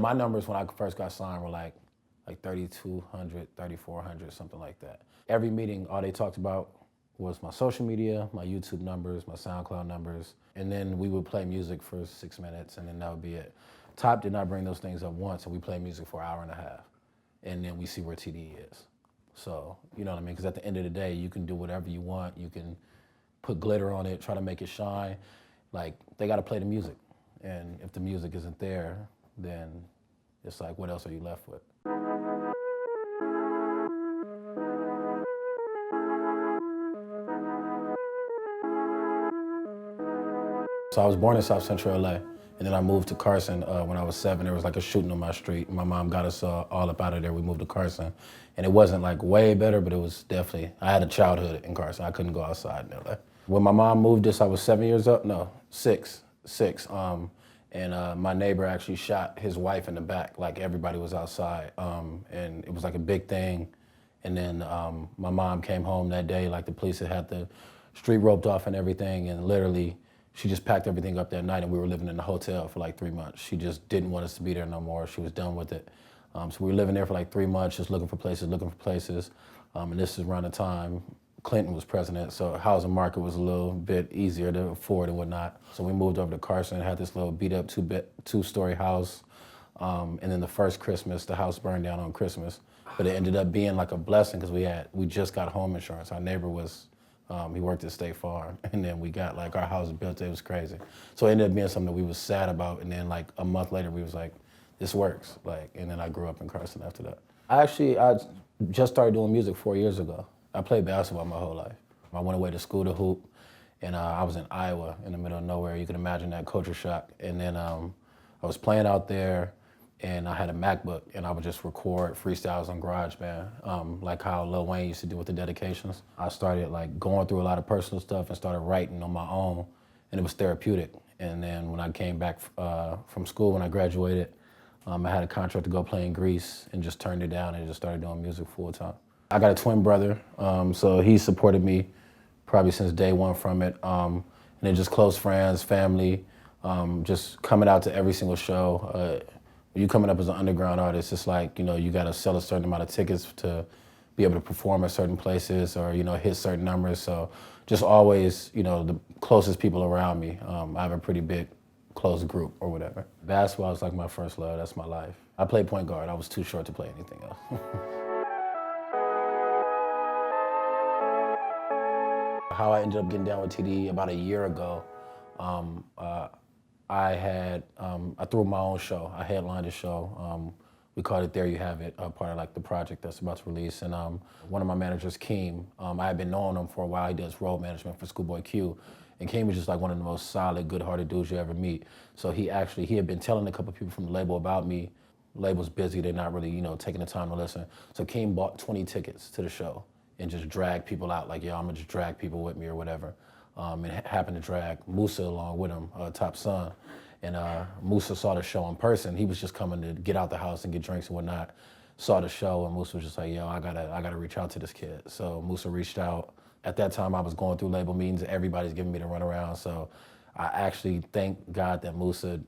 My numbers when I first got signed were like 3,200, 3,400, something like that. Every meeting, all they talked about was my social media, my YouTube numbers, my SoundCloud numbers, and then we would play music for 6 minutes, and then that would be it. Top did not bring those things up once, and we played music for an hour and a half, and then we see where TDE is. So, you know what I mean? Because at the end of the day, you can do whatever you want. You can put glitter on it, try to make it shine. Like, they got to play the music, and if the music isn't there, then it's like, what else are you left with? So I was born in South Central LA, and then I moved to Carson when I was 7. There was like a shooting on my street. My mom got us all up out of there. We moved to Carson, and it wasn't like way better, but it was definitely, I had a childhood in Carson. I couldn't go outside in LA. When my mom moved us, I was 7 years old, no, six. And my neighbor actually shot his wife in the back, like everybody was outside, and it was like a big thing. And then my mom came home that day, like the police had the street roped off and everything, and literally, she just packed everything up that night, and we were living in the hotel for like 3 months. She just didn't want us to be there no more. She was done with it. So we were living there for like 3 months, just looking for places. And this is around the time Clinton was president, so housing market was a little bit easier to afford and whatnot. So we moved over to Carson, had this little beat up two-story house. And then the first Christmas, the house burned down on Christmas. But it ended up being like a blessing because we just got home insurance. Our neighbor was, he worked at State Farm, and then we got like our house built. It was crazy. So it ended up being something that we was sad about, and then like a month later we was like, this works. Like, and then I grew up in Carson after that. I just started doing music 4 years ago. I played basketball my whole life. I went away to school to hoop, and I was in Iowa in the middle of nowhere. You can imagine that culture shock. And then I was playing out there, and I had a MacBook, and I would just record freestyles on GarageBand, like how Lil Wayne used to do with the dedications. I started like going through a lot of personal stuff and started writing on my own, and it was therapeutic. And then when I came back from school, when I graduated, I had a contract to go play in Greece and just turned it down and just started doing music full time. I got a twin brother, so he supported me probably since day one from it. And then just close friends, family, just coming out to every single show. When you coming up as an underground artist, it's like, you know, you gotta sell a certain amount of tickets to be able to perform at certain places or, you know, hit certain numbers. So just always, you know, the closest people around me. I have a pretty big, close group or whatever. Basketball is like my first love, that's my life. I played point guard, I was too short to play anything else. How I ended up getting down with TDE about a year ago, I threw my own show. I headlined a show. We called it There You Have It, part of like the project that's about to release. And one of my managers, Keem, I had been knowing him for a while. He does road management for Schoolboy Q. And Keem was just like one of the most solid, good-hearted dudes you ever meet. So he had been telling a couple people from the label about me. Label's busy, they're not really, you know, taking the time to listen. So Keem bought 20 tickets to the show and just dragged people out, like, yo, I'm gonna just drag people with me or whatever. And happened to drag Musa along with him, Top Son. And Musa saw the show in person. He was just coming to get out the house and get drinks and whatnot. Saw the show, and Musa was just like, yo, I gotta reach out to this kid. So Musa reached out. At that time, I was going through label meetings. Everybody's giving me the runaround. So I actually thank God that Musa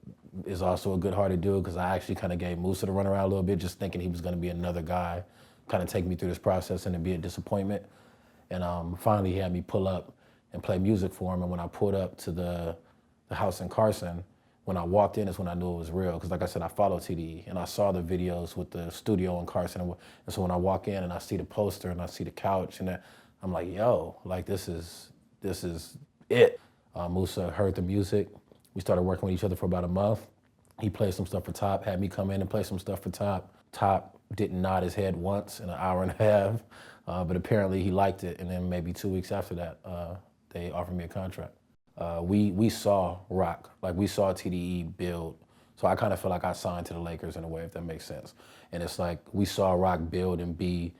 is also a good-hearted dude, because I actually kind of gave Musa the runaround a little bit, just thinking he was gonna be another guy, kind of take me through this process and it'd be a disappointment. And finally, he had me pull up and play music for him. And when I pulled up to the house in Carson, when I walked in is when I knew it was real. Because like I said, I follow TDE and I saw the videos with the studio in Carson. And so when I walk in and I see the poster and I see the couch and that, I'm like, yo, like this is it. Musa heard the music. We started working with each other for about a month. He played some stuff for Top, had me come in and play some stuff for Top. Top didn't nod his head once in an hour and a half, but apparently he liked it. And then maybe 2 weeks after that, they offered me a contract. We saw rock, like we saw TDE build. So I kind of feel like I signed to the Lakers in a way, if that makes sense. And it's like we saw rock build and be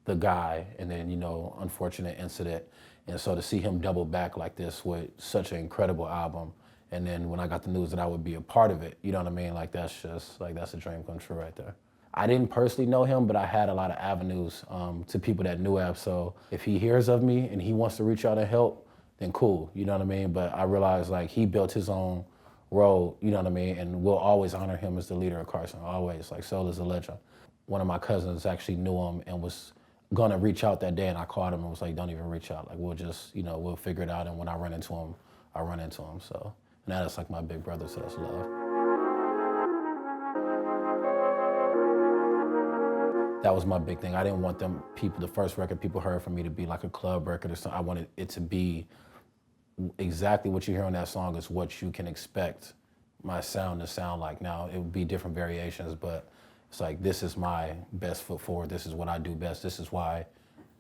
the guy, and then, you know, unfortunate incident. And so to see him double back like this with such an incredible album, and then when I got the news that I would be a part of it, you know what I mean? Like that's just, like that's a dream come true right there. I didn't personally know him, but I had a lot of avenues to people that knew Ab. So if he hears of me and he wants to reach out and help, then cool, you know what I mean? But I realized like he built his own road, you know what I mean? And we'll always honor him as the leader of Carson, always. Like, Soul is a legend. One of my cousins actually knew him and was gonna reach out that day, and I called him and was like, don't even reach out. Like, we'll just, we'll figure it out. And when I run into him, I run into him. So, and that is like my big brother, so that's love. That was my big thing. I didn't want the first record people heard from me to be like a club record or something. I wanted it to be exactly what you hear on that song is what you can expect my sound to sound like. Now, it would be different variations, but it's like, this is my best foot forward. This is what I do best. This is why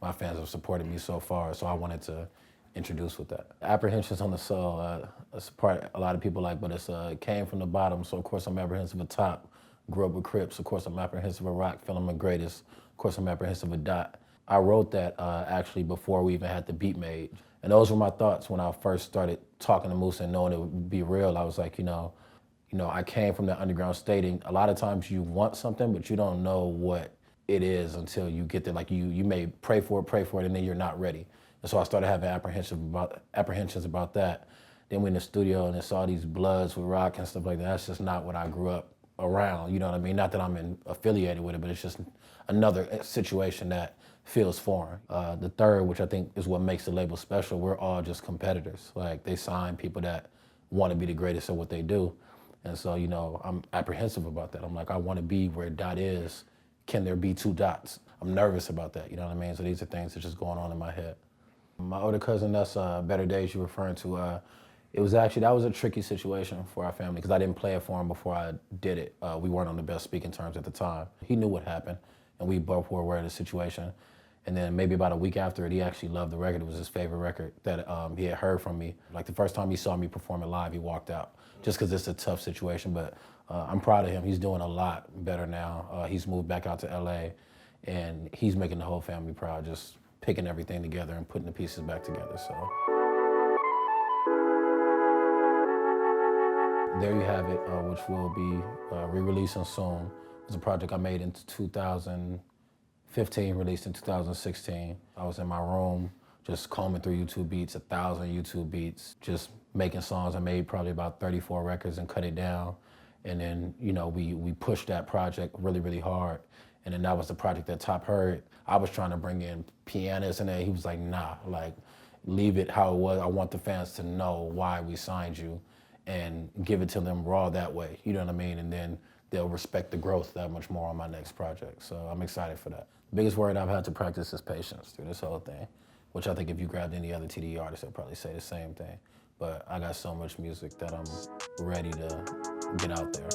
my fans have supported me so far. So I wanted to introduce with that. Apprehensions on the soul, that's a part a lot of people like, but it came from the bottom. So of course I'm apprehensive at top. Grew up with Crips. Of course I'm apprehensive at rock, feeling my greatest. Of course I'm apprehensive at dot. I wrote that actually before we even had the beat made. And those were my thoughts when I first started talking to Moose and knowing it would be real. I was like, I came from that underground stating. A lot of times you want something, but you don't know what it is until you get there. Like you may pray for it, and then you're not ready. And so I started having apprehensions about that. Then we in the studio and it's all these bloods with rock and stuff like that. That's just not what I grew up around, you know what I mean? Not that I'm affiliated with it, but it's just another situation that feels foreign. The third, which I think is what makes the label special, we're all just competitors. Like, they sign people that want to be the greatest at what they do. And so, I'm apprehensive about that. I'm like, I want to be where Dot is. Can there be two Dots? I'm nervous about that, you know what I mean? So these are things that are just going on in my head. My older cousin, that's Better Dayz you're referring to, that was a tricky situation for our family because I didn't play it for him before I did it. We weren't on the best speaking terms at the time. He knew what happened, and we both were aware of the situation. And then maybe about a week after it, he actually loved the record. It was his favorite record that he had heard from me. Like, the first time he saw me perform it live, he walked out just because it's a tough situation. But I'm proud of him. He's doing a lot better now. He's moved back out to LA, and he's making the whole family proud, just picking everything together and putting the pieces back together. So there you have it, which will be re-releasing soon. It's a project I made in 2015, released in 2016. I was in my room just combing through YouTube beats, 1,000 YouTube beats, just making songs. I made probably about 34 records and cut it down. And then, we pushed that project really, really hard. And then that was the project that Top heard. I was trying to bring in pianists, and then he was like, nah, like, leave it how it was. I want the fans to know why we signed you and give it to them raw that way, you know what I mean? And then they'll respect the growth that much more on my next project. So I'm excited for that. The biggest word I've had to practice is patience through this whole thing, which I think if you grabbed any other TDE artist, they'll probably say the same thing. But I got so much music that I'm ready to get out there.